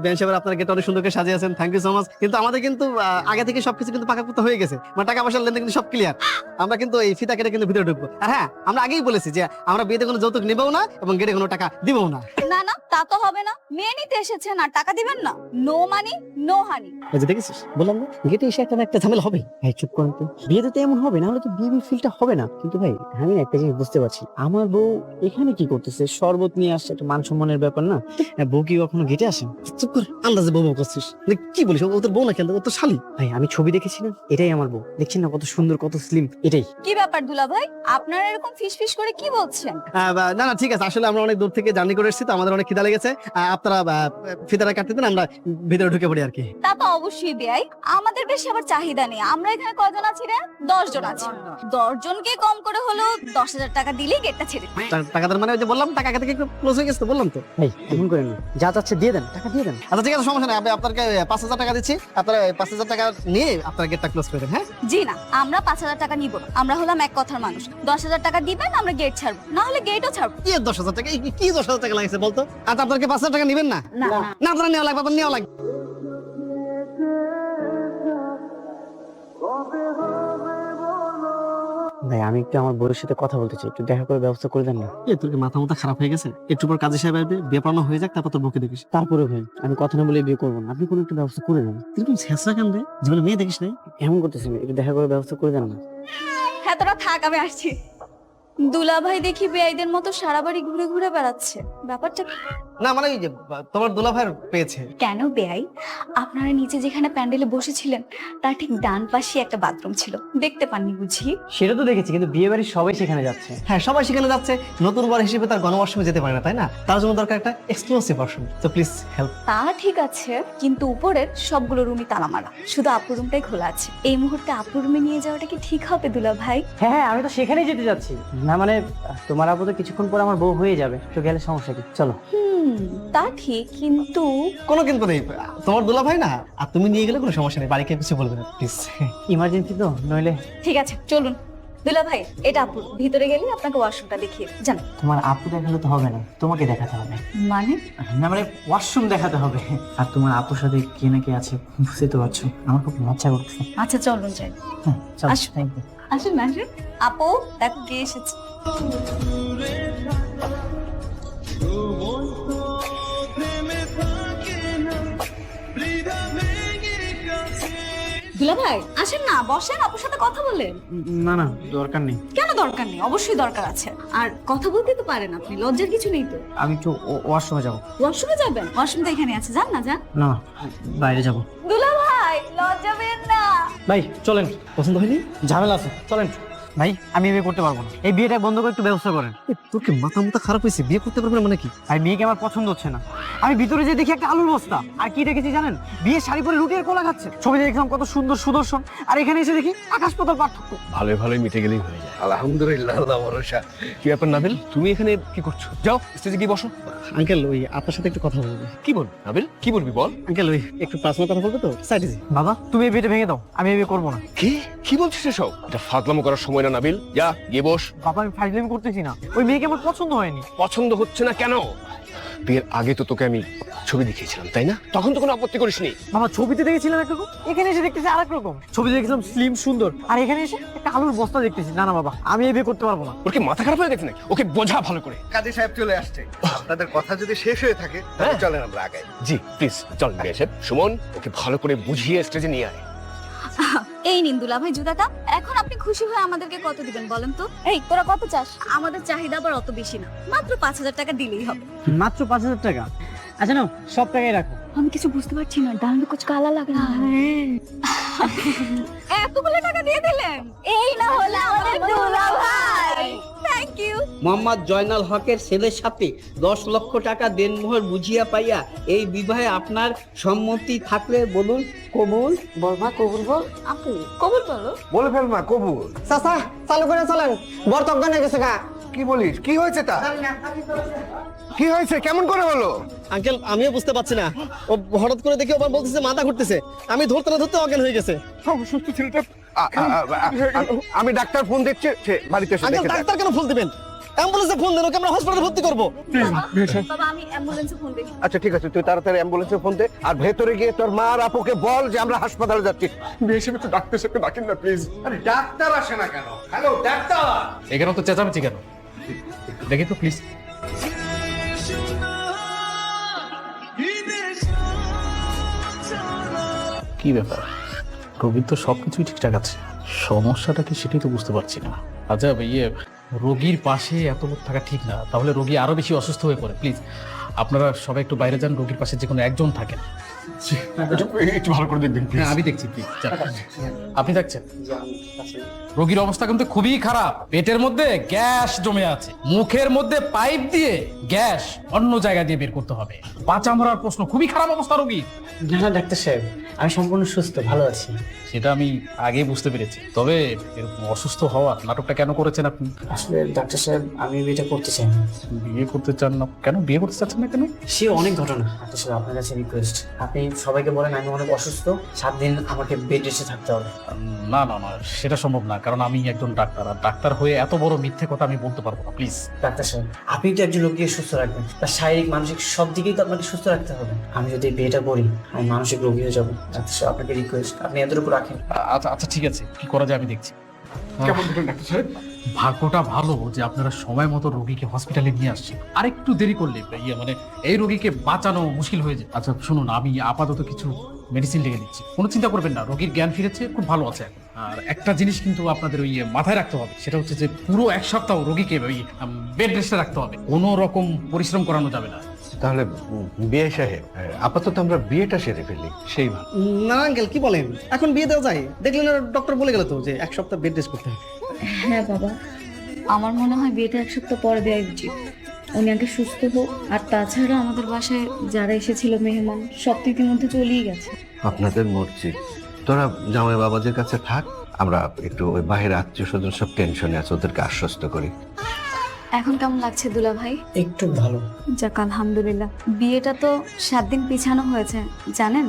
Ben সাহেব আপনার গেটটা অনেক সুন্দর করে সাজিয়েছেন, থ্যাংক ইউ সো মাচ। কিন্তু আমাদের কিন্তু আগে থেকে সবকিছু কিন্তু পাকাপোক্ত হয়ে গেছে, মানে টাকা পয়সার লেনদেন কিন্তু সব ক্লিয়ার। আমরা কিন্তু এই ফিতা কেটে কিন্তু ভিতরে ঢুকবো। আর হ্যাঁ, আমরা আগেই বলেছি যে আমরা বিয়েতে কোনো যৌতুক নিবও না এবং গেটে কোনো টাকা দিবও না। না না, তা তো হবে না। মেয়ে নিতে এসেছেন আর টাকা দিবেন না? No money no honey. এই যে দেখেছিস, বললাম না গেটে এসে একটা না একটা ঝামেলা হবে। ভাই চুপ করেন তো, বিয়েতে তো এমন হবে, না হলে তো বিয়ে ফিলটা হবে না। কিন্তু ভাই আমি একটা জিনিস বুঝতে পারছি, আমার বউ এখানে কি করতেছে? শরবত নিয়ে আসছে, একটা মান সম্মানের ব্যাপার না? বউ কি কখনো গেটে আসে? চুপ করে আন্দাজে বউ করছিস, কি বলিস? ও তোর বউ না, কেন ও তো শালি। ভাই আমি ছবি দেখেছি না, এটাই আমার বউ। দেখছেন না কত সুন্দর, কত স্লিম, এটাই। কি ব্যাপার দুলা ভাই, আপনারা এরকম ফিসফিস করে কি বলছেন? না না ঠিক আছে, আসলে আমরা অনেক দূর থেকে জার্নি করে এসেছি তো, আমাদের অনেক খিদা লেগেছে। আপনারা ফিতাটা কাটতে দেন, আমরা ভিতরে ঢুকে পড়ি আর কি। তা তো অবশ্যই বেয়াই, আমাদের বেশি আবার চাহিদা নেই। আমরা এখানে কয়জন আছি রে? 10 জন আছি। 10 জনকে কম করে হলো 10,000 টাকা দিলেই গেটটা ছেড়ে দিই। টাকাদের মানে ওই যে বললাম, টাকা আগে থেকে একটু ক্লোজ হয়ে গেছে তো, বললাম তো। ভাই এমন করেন না, যা চাচ্ছে দিয়ে দেন, টাকা দিয়ে দেন। আচ্ছা ঠিক আছে, সমস্যা নেই, আমি আপনাকে 5,000 টাকা দিচ্ছি, আপনারা 5,000 টাকা নিয়ে আপনার গেটটা ক্লোজ করে দেন। হ্যাঁ জি না, আমরা 5,000 টাকা নিব না। আমরা হলাম এক কথার মানুষ। 10,000 টাকা দিবেন, আমরা গেট ছাড়বো, না হলে গেটও ছাড়বো। কি 10,000 টাকা? কি 10,000 টাকা লাগছে বলতো? আচ্ছা আপনার কি 5,000 টাকা নেবেন না? না না আপনারা নেওয়া লাগবে, আপনার নেওয়া লাগবে। ভাই আমি একটু আমার বউয়ের সাথে কথা বলতে চাই, একটু দেখা করে ব্যবস্থা করে দেন না। তোর কি মাথা মাথা খারাপ হয়ে গেছে? একটু পর কাজী সাহেব আসবে, বিয়ে পড়ানো হয়ে যাক, তারপর তোর বউকে দেখিস। তারপরে ভাই আমি কথা না বলে বিয়ে করবো না, আপনি কোনো একটা ব্যবস্থা করে দেন। এরকম শেষরা কেন রে? জীবনে মেয়ে দেখিস নাই? এমন করতেছেন, একটু দেখা করে ব্যবস্থা করে দেন না। হ্যাঁ তোরা থাক, আমি আসছি। দুলা ভাই দেখি বেয়াইদের মতো সারা বাড়ি ঘুরে ঘুরে বেড়াচ্ছে, ব্যাপারটা কি? না মানে এই যে তোমার দুলা ভাইয়ের পেয়েছে। কেন বেয়াই? আপনারা নিচে যেখানে প্যান্ডেলে বসেছিলেন তার ঠিক ডান পাশে একটা বাথরুম ছিল, দেখতে পাননি বুঝি? সেটা তো দেখেছি, কিন্তু বিয়ে বাড়ির সবাই সেখানে যাচ্ছে। হ্যাঁ সবাই সেখানে যাচ্ছে, নতুন বর হিসেবে তার গণবর্ষমে যেতে পারে না, তাই না? তার জন্য দরকার একটা এক্সক্লুসিভ ওয়াশরুম। তো প্লিজ হেল্প। তা ঠিক আছে, কিন্তু উপরের সবগুলো রুমই তালা মারা, শুধু আপুর রুমটাই খোলা আছে। এই মুহূর্তে আপুর রুমে নিয়ে যাওয়াটা কি ঠিক হবে দুলা ভাই? হ্যাঁ হ্যাঁ, আমি তো সেখানেই যেতে যাচ্ছি। না মানে তোমার আপু তো কিছুক্ষণ পর আমার বউ হয়ে যাবে, তো গেলে সমস্যা কি? চলো। তা ঠিক, কিন্তু কোনো কিন্তু নেই, তোমার দুলা ভাই না, আর তুমি নিয়ে গেলে কোনো সমস্যা নেই, বাড়িকে কিছু বলবে না প্লিজ। ইমার্জেন্সি তো, নইলে। ঠিক আছে চলুন। দুলা ভাই এটা আপুর, ভিতরে গেলে আপনাকে ওয়াশরুমটা দেখিয়ে যান। তোমার আপু দেখালে তো হবে না, তোমাকে দেখাতে হবে। মানে? না মানে ওয়াশরুম দেখাতে হবে। আর তোমার আপুর সাথে কে না কে আছে বুঝতে তো পারছো, আমার খুব লজ্জা করতেছে। আচ্ছা চলুন যাই। হ্যাঁ চলো, আসো। Thank you. আসুন আসুন। আপু দেখো কে এসেছে। দুলা ভাই আসেন না, বসেন, আপুর সাথে কথা বলেন। না না দরকার নেই। কেন দরকার নেই? অবশ্যই দরকার আছে। আর কথা বলতে তো পারেন আপনি, লজ্জার কিছু নেই তো। আমি একটু ওয়াশরুমে যাবো। ওয়াশরুমে যাবেন? ওয়াশরুম তো এখানে আছে, যান না যান। না বাইরে যাবো। দুলা ভাই লজ্জা পেন না। ভাই চলেন, পছন্দ হয়নি? ঝামেলা আছে, চলেন। ভাই আমি বিয়ে করতে পারবো না, এই বিয়েটা বন্ধ করে একটু ব্যবস্থা করেন। তোর কি মাথা মাথা খারাপ হয়েছে? বিয়ে করতে পারবে না মানে কি? ভাই মেয়েকে আমার পছন্দ হচ্ছে না। আমি ভিতরে যে দেখি একটা আলুর বস্তা, আর কি দেখেছি জানেন? বিয়ের শাড়ি পরে রুটি আর কোলা খাচ্ছে। ছবিতে দেখলাম কত সুন্দর সুদর্শন, আর এখানে এসে দেখি আকাশ পাতাল পার্থক্য। ভালোই ভালোই মিটে গেলেই হয়ে যায়। আলহামদুলিল্লাহ, আল্লাহ ভরসা। কি ব্যাপার নাবিল, তুমি এখানে কি করছো? যাও স্টেজে গিয়ে বসো। আঙ্কেল ওই আপনার সাথে একটু কথা বলবো। কি বল নাবিল, কি বলবি বল। আঙ্কেল ওই একটু পার্সোনাল কথা বলবো তো, সাইডে জি। বাবা তুমি এই বিয়েটা ভেঙে দাও, আমি এই বিয়ে করবো না। কি কি বলছিস এসব? এটা ফাজলামো করার সময় না নাবিল, যা গিয়ে বস। বাবা আমি ফাইজলামি করতেছি না, ওই মেয়েকে আমার পছন্দ হয়নি। পছন্দ হচ্ছে না কেন? বিয়ের আগে তো তোকে আমি ছবি দেখিয়েছিলাম তাই না? তখন তো কোনো আপত্তি করিসনি। বাবা ছবিতে দেখেছিলাম একরকম, এখানে এসে দেখতেছি আরেক রকম। ছবিতে দেখেছিলাম স্লিম সুন্দর, আর এখানে এসে একটা আলুর বস্তা দেখতেছি। না না বাবা, আমি এই বিয়ে করতে পারবো না। ওর কি মাথা খারাপ হয়ে গেছে নাকি? ওকে বোঝা ভালো করে। কাজী সাহেব চলে আসছে, আপনাদের কথা যদি শেষ হয়ে থাকে তাহলে চলেন আমরা আগাই। জি প্লিজ চল নিয়ে এসে। সুমন ওকে ভালো করে বুঝিয়ে স্টেজে নিয়ে আয়। এই নিন দুলা ভাই জুতাটা। এখন আপনি খুশি হয়ে আমাদেরকে কত দিবেন বলেন তো? এই তোরা কত চাস? আমাদের চাহিদা আবার অত বেশি না, মাত্র 5,000 টাকা দিলেই হবে। মাত্র 5,000 টাকা? আচ্ছা নাও, সব টাকাই রাখো। আমি কিছু বুঝতে পারছি না, ডাল মে কুছ কালা লাগ রহা হ্যাঁ। এতগুলো টাকা দিয়ে দিলেন? এই না হলো আমাদের দুলা ভাই। Thank you. মোহাম্মদ জয়নাল হকের ছেলের সাথে 10 লক্ষ টাকা দেনমোহর বুঝিয়া পাইয়া এই বিবাহে আপনার সম্মতি থাকলে বলুন কবুল। বলমা কবুল বল। আপু কবুল বলো। বলে ফেল মা কবুল। চাচা চালু করে চলেন, বর তো অজ্ঞান হয়ে গেছে গা। কি বলিস? কি হয়েছে তা? কি হয়েছে? কেমন করে হলো? আঙ্কেল আমিও বুঝতে পারছি না, ও হঠাৎ করে দেখি আবার বলতেছে মাথা ঘুরতেছে, আমি ধরতে না ধরতে অজ্ঞান হয়ে গেছে। অসুস্থ ছেলেটা। আমি ডাক্তার ফোন দিচ্ছি, সে বাড়িতে এসে আঙ্কেল দেখে যাক। ডাক্তার কেন ফোন দিবেন? অ্যাম্বুলেন্সে ফোন দেন, ওকে আমরা হসপিটালে ভর্তি করবো। বাবা আমি অ্যাম্বুলেন্সে ফোন দিই। আচ্ছা ঠিক আছে, তুই তাড়াতাড়ি অ্যাম্বুলেন্সে ফোন দে, আর ভেতরে গিয়ে তোর মা আর আপুকে বল যে আমরা হাসপাতালে যাচ্ছি। বিয়ে সাহেব একটু ডাক্তার সাহেবকে ডাকেন না প্লিজ। আরে ডাক্তার আসে না কেন? Hello doctor. এখানে তো চেঁচামেচি কেন? দেখি তো প্লিজ। কি ব্যাপার, রোগীর তো সবকিছুই ঠিকঠাক আছে, সমস্যাটা কি সেটাই তো বুঝতে পারছি না। আচ্ছা রোগীর পাশে এত লোক থাকা ঠিক না, তাহলে রোগী আরো বেশি অসুস্থ হয়ে পড়ে। প্লিজ আপনারা সবাই একটু বাইরে যান, রোগীর পাশে যে কোনো একজন থাকেন। একটু ভালো করে দেখবেন হ্যাঁ আমি দেখছি, প্লিজ। আপনি দেখছেন রোগীর অবস্থা কিন্তু খুবই খারাপ। পেটের মধ্যে গ্যাস জমে আছে, মুখের মধ্যে পাইপ দিয়ে গ্যাস অন্য জায়গা দিয়ে বের করতে হবে। বাঁচা মরার প্রশ্ন, খুবই খারাপ অবস্থা রোগীর। না ডাক্তার সাহেব, আমি সম্পূর্ণ সুস্থ, ভালো আছি। সেটা আমি আগেই বুঝতে পেরেছি, তবে এরকম অসুস্থ হওয়ার নাটকটা কেন করেছেন আপনি? আসলে ডাক্তার সাহেব আমি বিয়েটা করতে চাই না। বিয়ে করতে চান না কেন? বিয়ে করতে চাচ্ছেন না কেন? সে অনেক ঘটনা। ডাক্তার সাহেব আপনার কাছে রিকোয়েস্ট, আপনি সবাইকে বলেন আমি অনেক অসুস্থ, 7 দিন আমাকে বেড রেস্টে থাকতে হবে। না না না, সেটা সম্ভব না, কারণ আমি একজন ডাক্তার, আর ডাক্তার হয়ে এত বড় মিথ্যে কথা আমি বলতে পারবো না। প্লিজ ডাক্তার সাহেব, আপনি তো একজন লোককে সুস্থ রাখবেন, তার শারীরিক মানসিক সব দিকেই তো আপনাকে সুস্থ রাখতে হবে। আমি যদি এই বিয়েটা করি আমি মানসিক রোগী হয়ে যাবো। ডাক্তার সাহেব আপনাকে রিকোয়েস্ট, আপনি এতটুকু রাখেন। আচ্ছা আচ্ছা ঠিক আছে, কি করা যায় আমি দেখছি। কেমন দেখলেন ডাক্তার সাহেব? ভাগ্যটা ভালো যে আপনারা সময় মতো রোগীকে হসপিটালে নিয়ে আসছেন। আরেকটু দেরি করলে এই রোগীকে বাঁচানো মুশকিল হয়ে যায়। আচ্ছা শুনুন, আমি আপাতত কিছু মেডিসিন লিখে দিচ্ছি, কোনো চিন্তা করবেন না, রোগীর জ্ঞান ফিরেছে, খুব ভালো আছে এখন। আর একটা জিনিস কিন্তু আপনাদের ওই মাথায় রাখতে হবে, সেটা হচ্ছে যে পুরো 1 সপ্তাহ রোগীকে ওই বেড রেস্টে রাখতে হবে, কোনো রকম পরিশ্রম করানো যাবে না। তাহলে বিয়ে সাহেব, আপাতত আমরা বিয়েটা সেরে ফেলি, সেই ভালো। না আঙ্কেল, কি বলেন, এখন বিয়ে দেওয়া যায়? দেখলেন ডক্টর বলে গেল তো যে 1 সপ্তাহ বেড রেস্ট করতে হবে। হ্যাঁ বাবা, আমার মনে হয় বিয়েটা 1 সপ্তাহ পরে দেওয়াই উচিত। উনি আগে সুস্থ হোক। আর তাছাড়া আমাদের বাসায় যারা এসেছিল মেহমান, সব তো ইতিমধ্যে চলেই গেছে। আপনাদের মর্জি, তোরা জামাই বাবাদের কাছে থাক, আমরা একটু ওই বাইরের আত্মীয় স্বজন সব টেনশনে আছে, ওদেরকে আশ্বস্ত করি। এখন কেমন লাগছে দুলা ভাই? একটু ভালো। যাক আলহামদুলিল্লাহ। বিয়েটা তো 7 দিন পিছানো হয়েছে জানেন।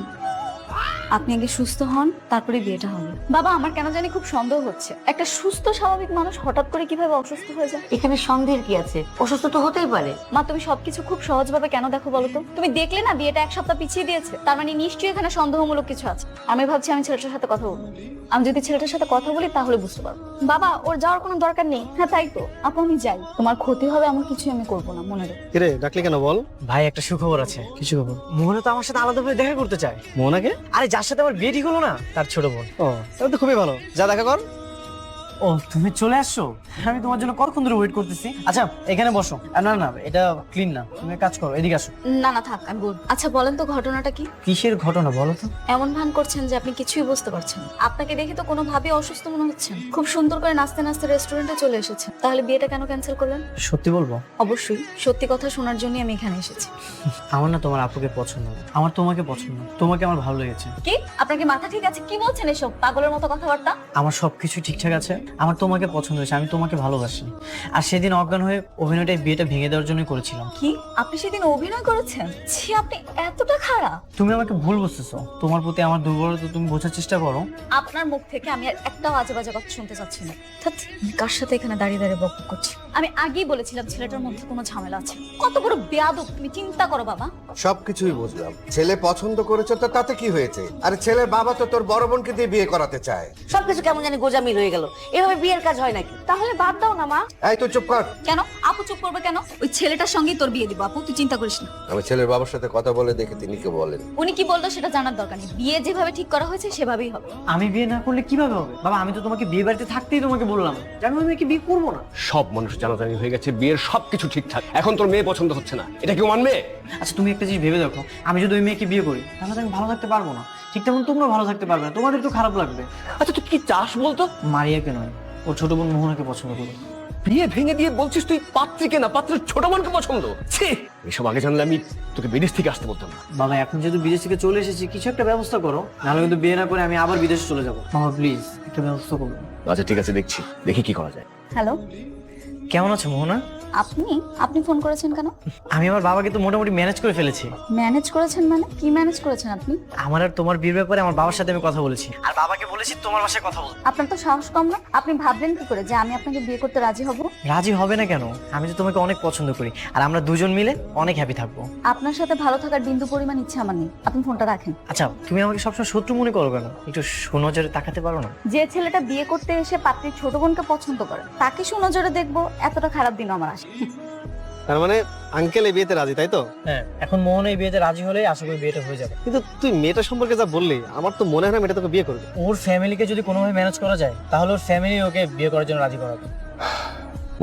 আপনি আগে সুস্থ হন, তারপরে বিয়েটা হবে। বাবা আমার কেন জানি খুব সন্দেহ হচ্ছে, একটা সুস্থ স্বাভাবিক মানুষ হঠাৎ করে কিভাবে অসুস্থ হয়ে যায়? এখানে সন্দেহের কি আছে? অসুস্থ তো হতেই পারে। মা তুমি সবকিছু খুব সহজভাবে কেন দেখো বলো তো? তুমি দেখলে না বিয়েটা 1 সপ্তাহ পিছিয়ে দিয়েছে, তার মানে নিশ্চয়ই এখানে সন্দেহমূলক কিছু আছে। আমি ভাবছি আমি ছেলেটার সাথে কথা বলবো। আমি যদি ছেলেটার সাথে কথা বলি তাহলে বুঝতে পারবো। বাবা ওর যাওয়ার কোনো দরকার নেই। হ্যাঁ তাই তো আপু, আমি যাই, তোমার ক্ষতি হবে এমন কিছু আমি করবো না, মনে রেখো। কিরে ডাকলি কেন বল? ভাই একটা সুখবর আছে। কিছু খবর? মোহনা তো আমার সাথে আলাদাভাবে দেখা করতে চায়। মোহনাকে? আরে যার সাথে আমার বিয়ে ঠিক হলো না, তার ছোট বোন। ও তাহলে তো খুবই ভালো, যা দেখা কর। ও তুমি চলে আসছো? আমি তোমার জন্য কতক্ষণ ধরে ওয়েট করতেছি। আচ্ছা এখানে বসো। না না এটা ক্লিন না, তুমি এক কাজ করো, এদিকে আসো। না না থাক, আমি বলবো। আচ্ছা বলেন তো ঘটনাটা কি? কিসের ঘটনা বলো তো? এমন ভান করছেন যে আপনি কিছুই বুঝতে পারছেন না। আপনাকে দেখে তো কোনোভাবে অসুস্থ মনে হচ্ছে না। খুব সুন্দর করে নাচতে নাচতে রেস্টুরেন্টে চলে এসেছেন, তাহলে বিয়েটা কেন ক্যান্সেল করলেন? সত্যি বলবো? অবশ্যই সত্যি কথা শোনার জন্য আমি এখানে এসেছি। আমার না তোমার আপুকে পছন্দ না, আমার তোমাকে পছন্দ, তোমাকে আমার ভালো লেগেছে। কি আপনার কি মাথা ঠিক আছে? কি বলছেন এসব পাগলের মতো কথাবার্তা? আমার সবকিছু ঠিকঠাক আছে, আমার তোমাকে পছন্দ হয়েছে, আমি তোমাকে ভালোবাসি। আর সেদিন অজ্ঞান হয়ে অভিনয়টা বিয়েটা ভেঙে দেওয়ার জন্যই করেছিলাম। কি আপনি সেদিন অভিনয় করেছেন? ছি আপনি এতটা খারাপ। তুমি আমাকে ভুল বুঝতেছো, তোমার প্রতি আমার দুর্বলতা তুমি বোঝার চেষ্টা করো। আপনার মুখ থেকে আমি আর একটাও আজে বাজে কথা শুনতে চাচ্ছি না। ধ্যাৎ, আমি কার সাথে এখানে দাঁড়িয়ে দাঁড়িয়ে বকবক করছি? আমি আগেই বলেছিলাম ছেলেটার মধ্যে কোনো ঝামেলা আছে। কত বড় বেয়াদব তুমি, চিন্তা করো বাবা। সবকিছুই বুঝলাম, ছেলে পছন্দ করেছে তো তাতে কি হয়েছে? আরে ছেলের বাবা তো তোর বড় বোনকে দিয়ে বিয়ে করাতে চায়। সবকিছু কেমন জানি গোজামিল হয়ে গেল, এভাবে বিয়ের কাজ হয় নাকি? তাহলে বাদ দাও না মা। এই তো চুপ কর। কেন আপু চুপ করবে কেন? ওই ছেলেটার সঙ্গেই তোর বিয়ে দিব আপু, তুই চিন্তা করিস না। আমি ছেলের বাবার সাথে কথা বলে দেখে তিনি কি বলেন। উনি কি বললো সেটা জানার দরকার নেই, বিয়ে যেভাবে ঠিক করা হয়েছে সেভাবেই হবে। আমি বিয়ে না করলে কিভাবে হবে? বাবা আমি তো তোমাকে বিয়ে বাড়িতে থাকতেই তোমাকে বললাম, জানো আমি কি বিয়ে করবো না। সব মানুষ জানাজানি হয়ে গেছে, বিয়ের সবকিছু ঠিকঠাক, এখন তোর মেয়ে পছন্দ হচ্ছে না, এটা কেউ মানবে? আচ্ছা তুমি একটা জিনিস ভেবে দেখো, আমি যদি ওই মেয়েকে বিয়ে করি তাহলে তো আমি ভালো থাকতে পারবো না, ঠিক তেমন তোমরা ভালো থাকতে পারবে না, তোমাদের তো খারাপ লাগবে। আচ্ছা তুই কি চাস বলতো? মারিয়াকে নয়, ওর ছোট বোন মোহনাকে পছন্দ করি। বিয়ে ভেঙে দিয়ে বলছিস তুই পাত্রীকে না, পাত্রের ছোট বোনকে পছন্দ? ছি, এসব আগে জানলে আমি তোকে বিদেশ থেকে আসতে বলতাম না। বাবা এখন যেহেতু বিদেশ থেকে চলে এসেছি, কিছু একটা ব্যবস্থা করো, নাহলে কিন্তু বিয়ে না করে আমি আবার বিদেশে চলে যাবো। বাবা প্লিজ একটা ব্যবস্থা করো। আচ্ছা ঠিক আছে, দেখছি, দেখি কি করা যায়। হ্যালো, কেমন আছো মোহনা? আপনি আপনি ফোন করেছেন কেন? আমি আমার বাবাকে তো মোটামুটি ম্যানেজ করে ফেলেছি। ম্যানেজ করেছেন মানে কি ম্যানেজ করেছেন আপনি? আমার আর তোমার বিয়ের ব্যাপারে আমার বাবার সাথে আমি কথা বলেছি, আর বাবাকে বলেছি তোমার বাসায় কথা বলতে। আপনার তো সাহস কম না? আপনি ভাবলেন কি করে যে আমি আপনাকে বিয়ে করতে রাজি হব? রাজি হবে না কেন? আমি তো তোমাকে অনেক পছন্দ করি, আর আমরা দুজন মিলে অনেক হ্যাপি থাকবো। আপনার সাথে ভালো থাকার বিন্দু পরিমাণ ইচ্ছা আমার নেই। আপনি ফোনটা রাখেন। আচ্ছা, তুমি আমাকে সবসময় শত্রু মনে করো কেন? একটু সুনজরে তাকাতে পারো না? যে ছেলেটা বিয়ে করতে এসে পাত্রীর ছোট বোনকে পছন্দ করে তাকে সুনজরে দেখবো, এতটা খারাপ দিন আমার আসে। তার মানে আঙ্কেল এই বিয়েতে রাজি, তাই তো? হ্যাঁ, এখন মোহন এই বিয়েতে রাজি হলে আশা করি বিয়েটা হয়ে যাবে। কিন্তু তুই মেয়েটা সম্পর্কে যা বললি, আমার তো মনে হয় না মেয়েটা তোকে বিয়ে করবে। ওর ফ্যামিলিকে যদি কোনোভাবে ম্যানেজ করা যায় তাহলে ওর ফ্যামিলি ওকে বিয়ে করার জন্য রাজি করাবে।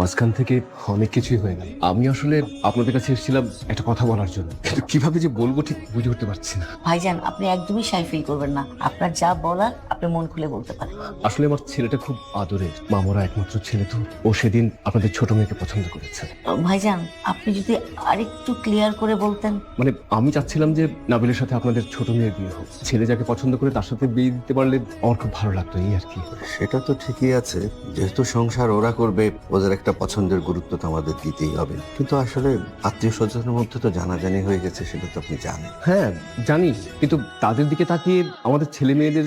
মাঝখান থেকে অনেক কিছুই হয়ে গেল। আমি আসলে আপনাদের কাছে এসেছিলাম একটা কথা বলার জন্য, কিন্তু কিভাবে যে বলবো ঠিক বুঝে উঠতে পারছি না। ভাইজান, আপনি একদমই শাই ফিল করবেন না। আপনার যা বলার আপনি মন খুলে বলতে পারেন। আসলে আমার ছেলেটা খুব আদরের, মামরা একমাত্র ছেলে তো। ও সেদিন আপনাদের ছোট মেয়েকে পছন্দ করেছে। ভাইজান, আপনি যদি আরেকটু ক্লিয়ার করে বলতেন। মানে আমি চাচ্ছিলাম যে নাবিলের সাথে আপনাদের ছোট মেয়ের বিয়ে হোক। ছেলে যাকে পছন্দ করে তার সাথে বিয়ে দিতে পারলে আমার খুব ভালো লাগতো, এই আর কি। সেটা তো ঠিকই আছে, যেহেতু সংসার ওরা করবে, ওদের একটা পছন্দের গুরুত্ব তো আমাদের দিতেই হবে। কিন্তু আসলে আত্মীয় স্বজনের মধ্যে তো জানাজানি হয়ে গেছে, সেটা তো আপনি জানেন। হ্যাঁ জানি, কিন্তু তাদের দিকে তাকিয়ে আমাদের ছেলে মেয়েদের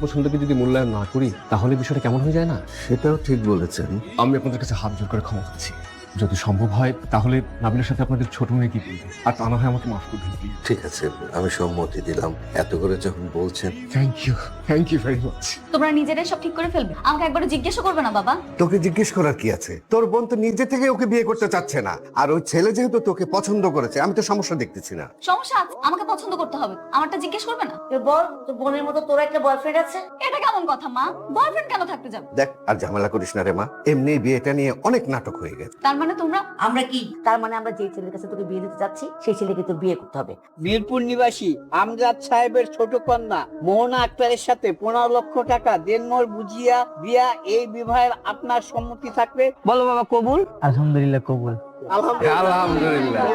পছন্দকে যদি মূল্যায়ন না করি তাহলে বিষয়টা কেমন হয়ে যায় না? সেটাও ঠিক বলেছেন। আমি আপনাদের কাছে হাত জোর করে ক্ষমা চাচ্ছি। যদি সম্ভব হয় তাহলে নাবিলের সাথে আপনাদের ছোট মেয়ে কি বলবে, আর তা না হয় আমাকে মাফ করে দিন। ঠিক আছে, আমি সম্মতি দিলাম। এত করে যখন বলছেন, থ্যাংক ইউ ভেরি মাচ। তোমরা নিজেরাই সব ঠিক করে ফেলবে, আমাকে একবার জিজ্ঞাসা করবে না বাবা? তোকে জিজ্ঞেস করার কি আছে? তোর বোন তো নিজে থেকে ওকে বিয়ে করতে চাচ্ছে না, আর ওই ছেলে যেহেতু তোকে পছন্দ করেছে, আমি তো সমস্যা দেখতেছি না। সমস্যা আছে, আমাকে পছন্দ করতে হবে, আমারটা জিজ্ঞেস করবে না? তোর বল, তোর বোনের মতো তোর একটা বয়ফ্রেন্ড আছে? এটা কেমন কথা মা? বয়ফ্রেন্ড কেন থাকতে যাবে? দেখ, আর ঝামেলা করিস না রে মা। এমনি বিয়েটা নিয়ে অনেক নাটক হয়ে গেছে। তার মানে তোমরা আমরা কি তার মানে আমরা যে ছেলের কাছে তোকে বিয়ে দিতে যাচ্ছি সেই ছেলেকে তোর বিয়ে করতে হবে? মিরপুর নিবাসী আমজাদ সাহেবের ছোট কন্যা মোহনা আক্তারের সাথে 15 লক্ষ টাকা দেনমোহর বুঝিয়া বিয়া, এই বিবাহের আপনার সম্মতি থাকলে বলো বাবা কবুল। আলহামদুলিল্লাহ, কবুল। আলহামদুলিল্লাহ।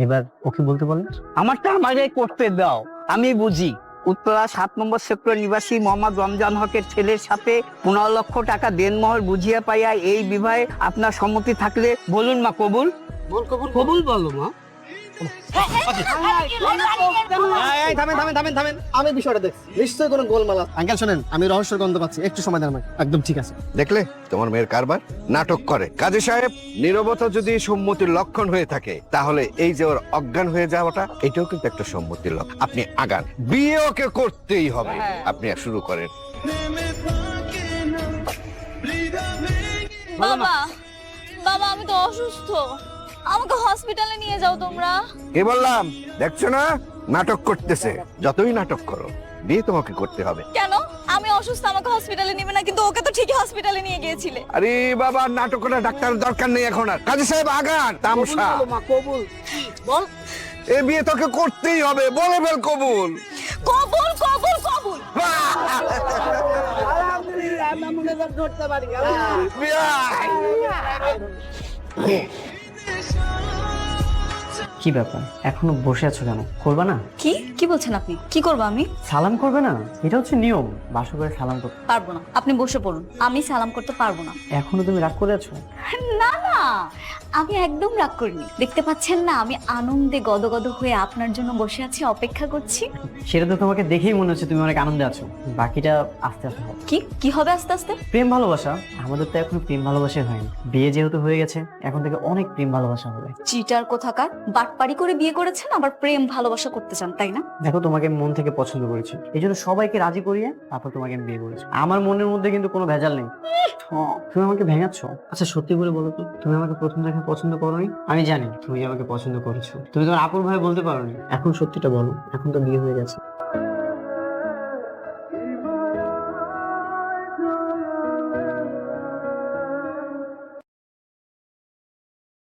এবার ওকে বলতে বলেন। আমারটা আমাকে করতে দাও, আমি বুঝি। উত্তরা 7 নম্বর সেক্টর নিবাসী মোহাম্মদ রমজান হকের ছেলের সাথে 15 লক্ষ টাকা দেনমোহর বুঝিয়া পাইয়া এই বিবাহে আপনার সম্মতি থাকলে বলুন মা কবুল। কবুল বলো মা। থামেন, আমি বিষয়টা দেখছি, নিশ্চয়ই কোনো গোলমাল আছে। আঙ্কেল শোনেন, আমি রহস্যের গন্ধ পাচ্ছি, একটু সময় দেন আমাকে। একদম ঠিক আছে। দেখলে তোমার মেয়ের কারবার, নাটক করে। কাজী সাহেব, নীরবতা যদি সম্মতির লক্ষণ হয়ে থাকে তাহলে এই যে ওর অজ্ঞান হয়ে যাওয়াটা, এটাও কিন্তু একটা সম্মতির লক্ষণ। আপনি আগান, বিয়ে ওকে করতেই হবে। আপনি শুরু করেন। বাবা, বাবা আমি তো অসুস্থ, আমাকে হসপিটালে নিয়ে যাও তোমরা। কি বললাম দেখছো না? নাটক করতেছে। যতই নাটক করো, বিয়ে তোমাকে করতে হবে। কেন? আমি অসুস্থ, আমাকে হসপিটালে নিবে না, কিন্তু ওকে তো ঠিকই হসপিটালে নিয়ে গিয়েছিলে। আরে বাবা, নাটক করার ডাক্তারের দরকার নেই এখন আর। কাজী সাহেব আগান। তামসা, কবুল বল। এই বিয়ে তোকে করতেই হবে। বলে ফেল কবুল। কবুল কবুল কবুল। আলহামদুলিল্লাহ, আমরা মনে করতে পারি। কি ব্যাপার, এখনো বসে আছো কেন? করবা না? কি কি বলছেন আপনি? কি করবো আমি? সালাম করবে না? এটা হচ্ছে নিয়ম, বাসা করে সালাম করতে। পারবো না, আপনি বসে পড়ুন, আমি সালাম করতে পারবো না। এখনো তুমি রাগ করে আছো? না না, আমি একদম রাগ করিনি। দেখতে পাচ্ছেন না আমি আনন্দে গদগদ হয়ে আপনার জন্য বসে আছি, অপেক্ষা করছি। সেটা তো তোমাকে দেখেই মনে হচ্ছে তুমি অনেক আনন্দে আছো। বাকিটা আস্তে আস্তে হবে। কি কি হবে আস্তে আস্তে? প্রেম ভালোবাসা। আমাদের তো এখন প্রেম ভালোবাসা হয়নি, বিয়ে যেহেতু হয়ে গেছে এখন থেকে অনেক প্রেম ভালোবাসা হবে। চিটার কোথাকার, বাটপারি করে বিয়ে করেছেন আবার প্রেম ভালোবাসা করতে চান, তাই না? দেখো, তোমাকে মন থেকে পছন্দ করেছি, এই জন্য সবাইকে রাজি করিয়ে তারপর তোমাকে আমি বিয়ে করেছি। আমার মনের মধ্যে কিন্তু কোনো ভেজাল নেই। তুমি আমাকে ভেঙাচ্ছ। আচ্ছা সত্যি করে বলো তো, তুমি আমাকে প্রথম দেখা পছন্দ করোনি? আমি জানি তুমি আমাকে পছন্দ করেছো, তুমি তোমার আপুর ভাই বলতে পারোনি। এখন সত্যিটা বলো, এখন তো বিয়ে হয়ে গেছে।